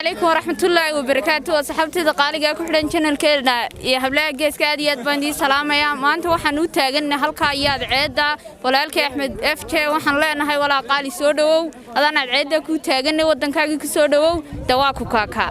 عليكم ورحمة الله وبركاته وصحبتي دقاليقا كحرين channel كيرنا يا هبلاء جيسك aad baan idin salaamaya maanta waxaan u taaganahay halka ayaad ceeda walaalkay Axmed FJ waxaan leenahay walaa qaali soo dhawow adana ceeda ku taaganay wadankaaga ku soo dhawow dawaa ku kaaka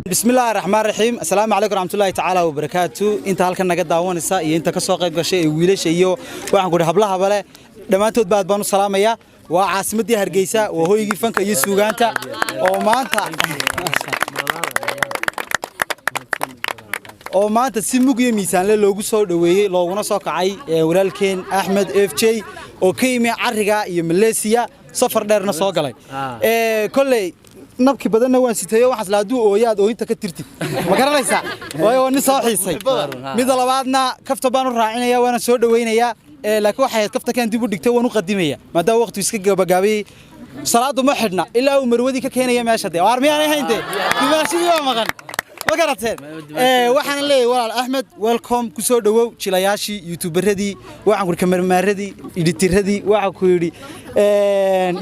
بسم الله الرحمن الرحيم السلام عليكم ورحمة الله تعالى وبركاته انت هلكن naga daawanaysa iyo inta ka soo qayb gashay wiilasha iyo waxaan ku hablaha bale dhamaantood baad baan u salaamaya waa caasimadii Hargeysa waa hooyigii fanka iyo suugaanta oo maanta si mug iyo miisaan loogu soo dhaweeyay looguna soo kacay walaalkeen Axmed FJ oo ka yimid Cariga iyo Malaysia safar dheerna soo galay kulay nabki badanna waan sitayo waxaas la haduu ooyaad oo inta ka tirtid ma garanaysa waayo nin soo xiisay mid labaadna kafta baan u raacinaya waana soo dhaweynaya laakiin waxa kafta kan dib u dhigtay waan u qadimaya maadaama waqti iska gabagaabay salaadu ma xidhna ilaa uu marwadi ka keenaya meesha de waar miyaan ahaynte dimaashadii waa maqan ma garateen waxaan leeyahay walaal Axmed welcome ku soo dhawow jilayaashii youtuberadii waxaan ku kamarmaaradii editoradii waxa ku yiri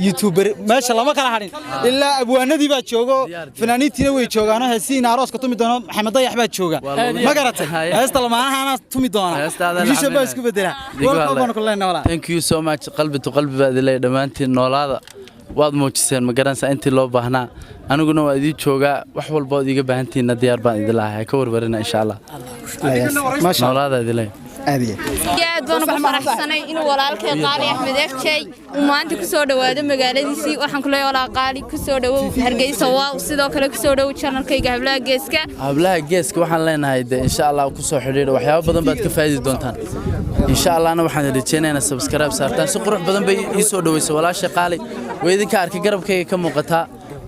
youtuber meesha lama kala hadin ilaa abwaanadii baa joogo fanaaniintiina way joogaan heesiin arooska tumi doono Maxamed Dayax baa jooga ma garateen heesta lamaanaana tumi doona bisha baa isku bedela welcome ku leenahay walaal thank you so much qalbi to qalbi baad ilaa dhamaantiin noolaada waad muujiseen ma garanaysaa intii loo baahnaa aniguna waa idin jooga wax walba oo iga baahantiina diyaar baan idin lahahay ka warwarina insha Allah ma sha Allah idin aadiye aad baan ugu faraxsanay inuu walaalkay qaali Axmed FJ uu maanta ku soo dhawaado magaaladiisii waxaan ku leeyahay walaal qaali ku soo dhawow Hargeysa waa sidoo kale ku soo dhawow channelkayga hablaha geeska waxaan leenahay insha Allah ku soo xiriir waxyaabo badan baad ka faa'iidi doontaan insha Allah ana waxaan rajeynaynaa subscribe saartaan si qurux badan bay ii soo dhaweysay walaashay qaali way idinka arkay garabkayga ka muuqata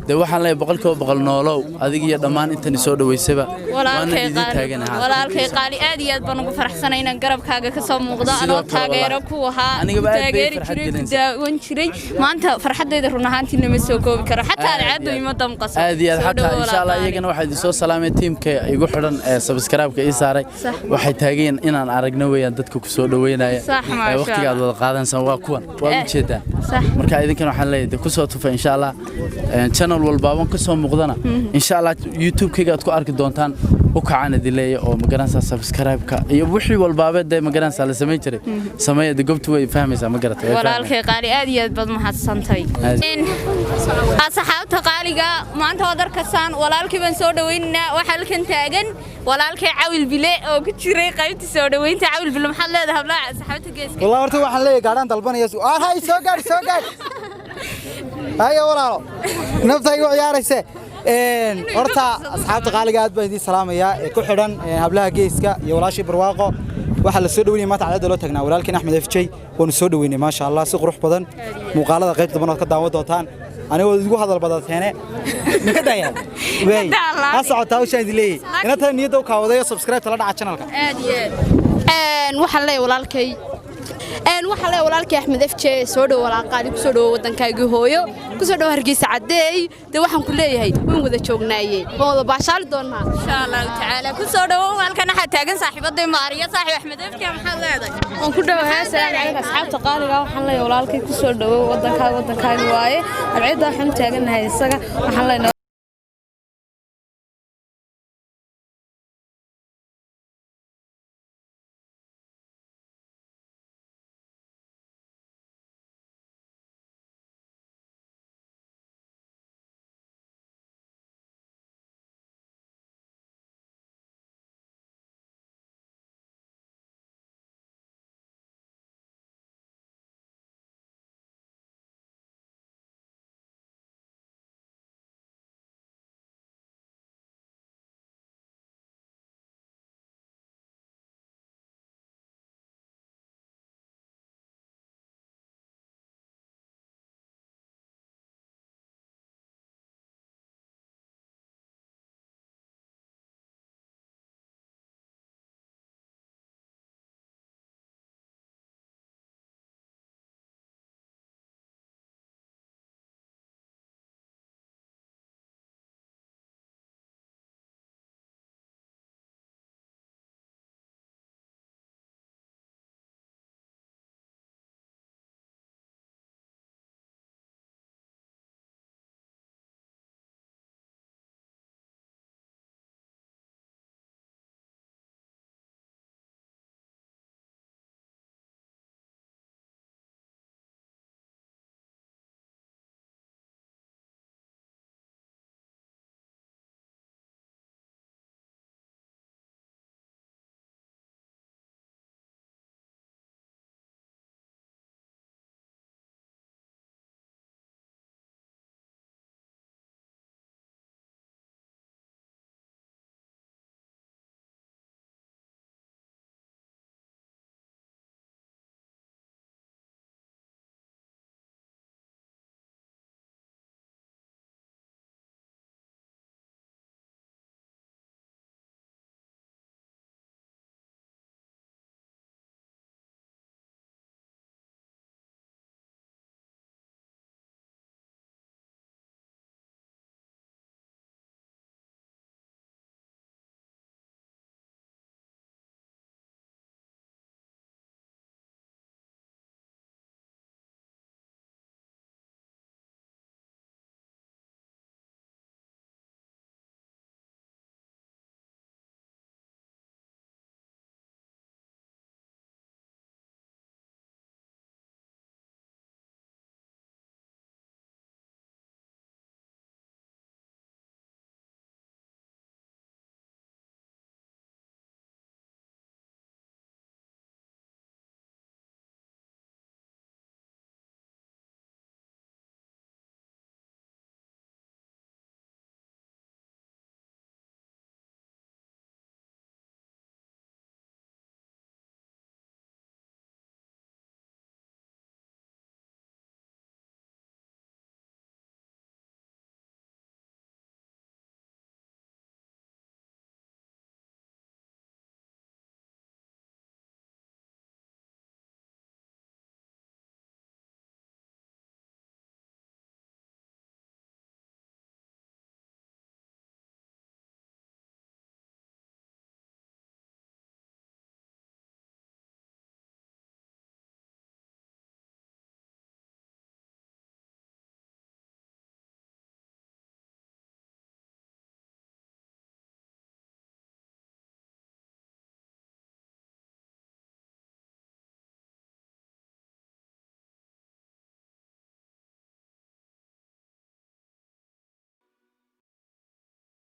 de waxaan leeyahay boqolkiiba noolow adiga iyo dhamaan intan soo dhaweysayba walaalkay qaali aad iyo aad baan ugu faraxsanay inaan garabkaaga ka soo muuqdo anoo taageero ku ahaa taageeri jiray daawan jiray maanta farxadeyda run ahaantii ma soo koobi karo xataa aad u ima damqaso aad iyo xataa insha Allah iyagana waxa idin soo salaamay teamka igu xiran ee subscribe-ka ii saaray waxay taageen inaan aragno weeyaan dadka ku soo dhaweynaya waqtiga aad wada qaadansan waa kuwan waa u jeedaan marka idinkana waxaan leeyahay ku soo tufa insha Allah channel walbaaban ka soo muuqdana insha Allah YouTube-kayga aad ku arki doontaan u kacana dileeyo oo magaranaysa subscribe-ka iyo wixii walbaabeed ma garanaysa la sameey jiray sameeyada goobtu way fahmaysaa ma garatay walaalkay qaali aad iyo aad baad mahadsantahay asxaabta qaaliga maanta wada arkasaan walaalkii baan soo dhaweynaa waxa halkan taagan walaalkay Cawil Bile oo ku jiray qaybta soo dhaweynta Cawil Bile maxaa leedahay hablaha asxaabta geeska wallahi horta waxaan leeyahay gaadhan dalbanaya hay soo gaar هيا وراء نفتح عياريسه horta asxaabta qaaliga aad baan idin salaamaya ku xiran hablaha geeska iyo walaashii barwaaqo waxa la soo dhaweeyay maanta cadaalad loo tagnaa walaalkeen Axmed FJ waanu soo dhaweynay ma sha Allah si qurux badan muuqaalada qaybta badan ka daawan doontaan anigoo idigu hadal badateene ma ka dayaan way asxaabta u shaadilay inta niyada u kaawadayo subscribe la dhaca channelka aad iyo waxa la walaalkay waxa la walaalkay Axmed FJ soo dhaw walaal qaali ku soo dhaw wadankaaga hooyo ku soo dhaw Hargeysa cadeey de waxaan ku leeyahay waan wada joognaayay wada baashaal doonaa insha Allah taala ku soo dhaw halkan waxa taagan saaxiibaday Maariya saaxiib Axmed FJ maxaa leedahay waan ku dhawahay salaam calaykum asxaabta qaaliga waxaan leeyahay walaalkay ku soo dhaw wadankaaga waaye alciida waxaan taaganahay isaga waxaan leeyahay